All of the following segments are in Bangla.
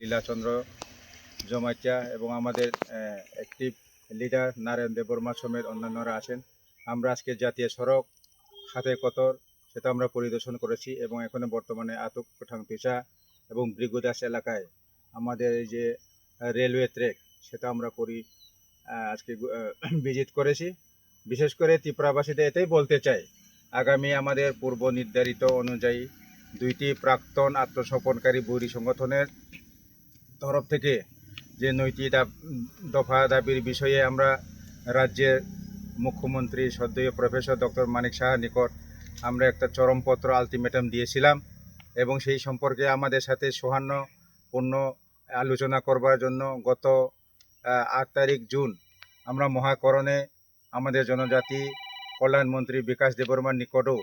লীলাচন্দ্র জমাইত্যা এবং আমাদের অ্যাক্টিভ লিডার নারায়ণ দেববর্মা সমেত অন্যান্যরা আছেন। আমরা আজকে জাতীয় সড়ক হাতে কতর সেটা আমরা পরিদর্শন করেছি এবং এখানে বর্তমানে আতুক কোঠাংপিচা এবং ব্রিগুদাস এলাকায় আমাদের এই যে রেলওয়ে ট্র্যাক সেটা আমরা আজকে ভিজিট করেছি। বিশেষ করে ত্রিপুরাবাসীদের এটাই বলতে চাই, আগামী আমাদের পূর্ব নির্ধারিত অনুযায়ী 2টি প্রাক্তন আত্মসমর্পণকারী বৈরী সংগঠনের তরফ থেকে যে 9টি দফা দাবির বিষয়ে আমরা রাজ্যের মুখ্যমন্ত্রী শ্রদ্ধেয় প্রফেসর ডক্টর মানিক সাহার নিকট আমরা একটা চরমপত্র আলটিমেটাম দিয়েছিলাম এবং সেই সম্পর্কে আমাদের সাথে সৌহার্দ্যপূর্ণ আলোচনা করবার জন্য গত 8 তারিখ জুন আমরা মহাকরণে আমাদের জনজাতি কল্যাণমন্ত্রী বিকাশ দেববর্মার নিকটও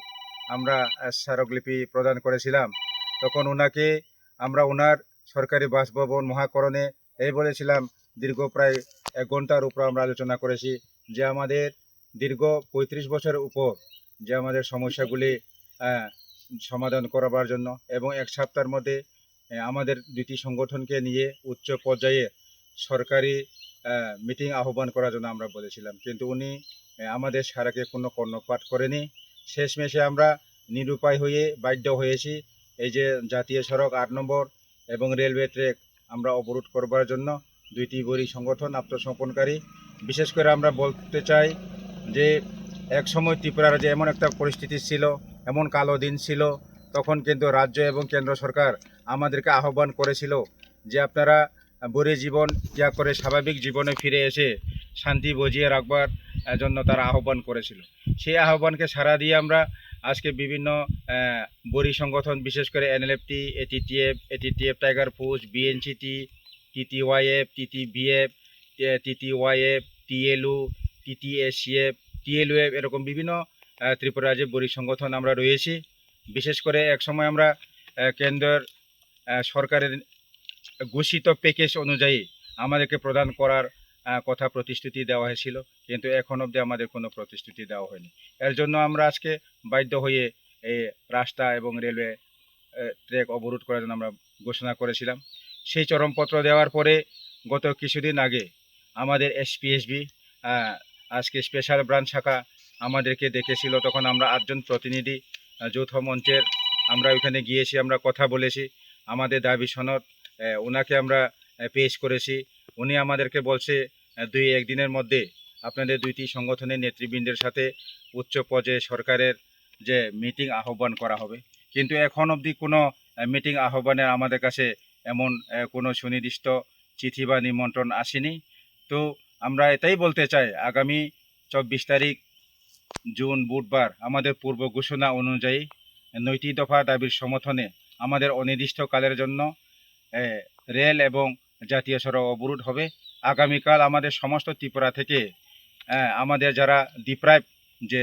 আমরা স্মারকলিপি প্রদান করেছিলাম। তখন ওনাকে আমরা ওনার সরকারি বাসভবন মহাকরণে এই বলেছিলাম, দীর্ঘ প্রায় 1 ঘন্টার উপর আমরা আলোচনা করেছি যে আমাদের দীর্ঘ 35 বছরের উপর যে আমাদের সমস্যাগুলি সমাধান করাবার জন্য এবং 1 সপ্তাহের মধ্যে আমাদের 2টি সংগঠনকে নিয়ে উচ্চ পর্যায়ে সরকারি মিটিং আহ্বান করার জন্য আমরা বলেছিলাম, কিন্তু উনি আমাদের সারাকে কোনো কর্ণপাত করেনি। শেষমেশে আমরা নিরুপায় হয়ে বাধ্য হয়েছি এই যে জাতীয় সড়ক 8 নম্বর এবং রেলওয়ে ট্র্যাক আমরা অবরোধ করবার জন্য 2টি বৈরী সংগঠন আত্মসমর্পণকারী। বিশেষ করে আমরা বলতে চাই যে এক সময় ত্রিপুরা রাজ্যে এমন একটা পরিস্থিতি ছিল, এমন কালো দিন ছিল, তখন কিন্তু রাজ্য এবং কেন্দ্র সরকার আমাদেরকে আহ্বান করেছিল যে আপনারা বৈরী জীবন ত্যাগ করে স্বাভাবিক জীবনে ফিরে এসে শান্তি বজিয়ে রাখবার জন্য তারা আহ্বান করেছিল। সেই আহ্বানকে সাড়া দিয়ে আমরা আজকে বিভিন্ন বৈরী সংগঠন, বিশেষ করে এনএলএফটি, এটিটিএফ, টাইগার ফোর্স, বিএনসিটি, টিটিওয়াইএফ, টিটিবিএফ, টিটিওয়াইএফ, টিএলইউ, টিটিএসিএফ, টিএলইউএফ, এরকম বিভিন্ন ত্রিপুরা রাজ্যের বৈরী সংগঠন আমরা রয়েছি। বিশেষ করে এক সময় আমরা কেন্দ্রের সরকারের ঘোষিত প্যাকেজ অনুযায়ী আমাদেরকে প্রদান করার কথা প্রতিশ্রুতি দেওয়া হয়েছিল, কিন্তু এখন অবধি আমাদের কোনো প্রতিশ্রুতি দেওয়া হয়নি। এর জন্য আমরা আজকে বাধ্য হয়ে এই রাস্তা এবং রেলওয়ে ট্র্যাক অবরোধ করার জন্য আমরা ঘোষণা করেছিলাম। সেই চরমপত্র দেওয়ার পরে গত কিছুদিন আগে আমাদের এসপিএসবি আজকে স্পেশাল ব্রাঞ্চ শাখা আমাদেরকে ডেকেছিল। তখন আমরা 8 জন প্রতিনিধি যৌথ মঞ্চের আমরা ওইখানে গিয়েছি, আমরা কথা বলেছি, আমাদের দাবি সনদ ওনাকে আমরা পেশ করেছি। উনি আমাদেরকে বলছে 2-1 দিনের মধ্যে আপনাদের 2টি সংগঠনের নেতৃবৃন্দের সাথে উচ্চ পর্যায়ে সরকারের যে মিটিং আহ্বান করা হবে, কিন্তু এখন অবধি কোনো মিটিং আহ্বানের আমাদের কাছে এমন কোনো সুনির্দিষ্ট চিঠি বা নিমন্ত্রণ আসেনি। তো আমরা এটাই বলতে চাই, আগামী 24 তারিখ জুন বুধবার আমাদের পূর্ব ঘোষণা অনুযায়ী 9টি দফা দাবির সমর্থনে আমাদের অনির্দিষ্টকালের জন্য রেল এবং জাতীয় সড়ক অবরোধ হবে। আগামীকাল আমাদের সমস্ত ত্রিপুরা থেকে আমাদের যারা ডিপ্রাইভ যে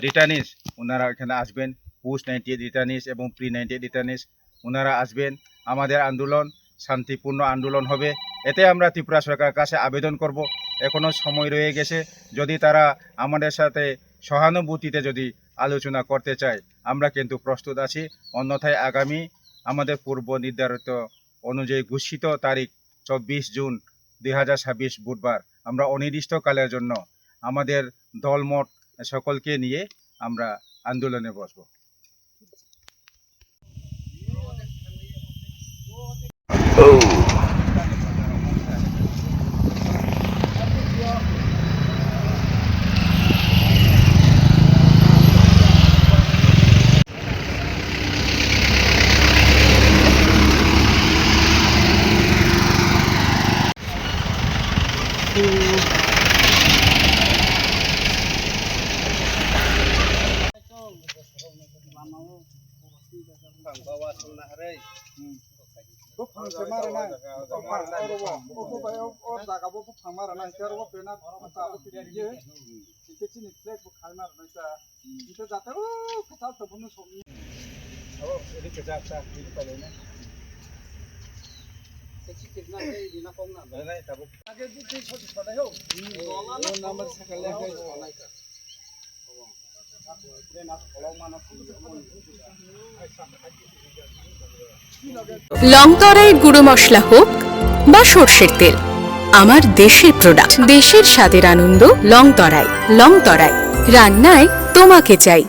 রিটার্নিস ওনারা এখানে আসবেন, পোস্ট 98 রিটার্নিস এবং প্রি 98 রিটার্নিস ওনারা আসবেন। আমাদের আন্দোলন শান্তিপূর্ণ আন্দোলন হবে। এতে আমরা ত্রিপুরা সরকারের কাছে আবেদন করব, এখনও সময় রয়ে গেছে, যদি তারা আমাদের সাথে সহানুভূতিতে যদি আলোচনা করতে চায় আমরা কিন্তু প্রস্তুত আছি। অন্যথায় আগামী আমাদের পূর্ব নির্ধারিত অনুযায়ী ঘোষিত তারিখ 24 জুন 2026 বুধবার আমরা অনির্দিষ্টকালের জন্য আমাদের দলমত সকলকে নিয়ে আমরা আন্দোলনে বসব। লংতরাই গুঁড়ো মশলা হোক বা সর্ষের তেল, আমার দেশের প্রোডাক্ট, দেশের স্বাদের আনন্দ। লংতরাই, লংতরাই রান্নায় তোমাকে চাই।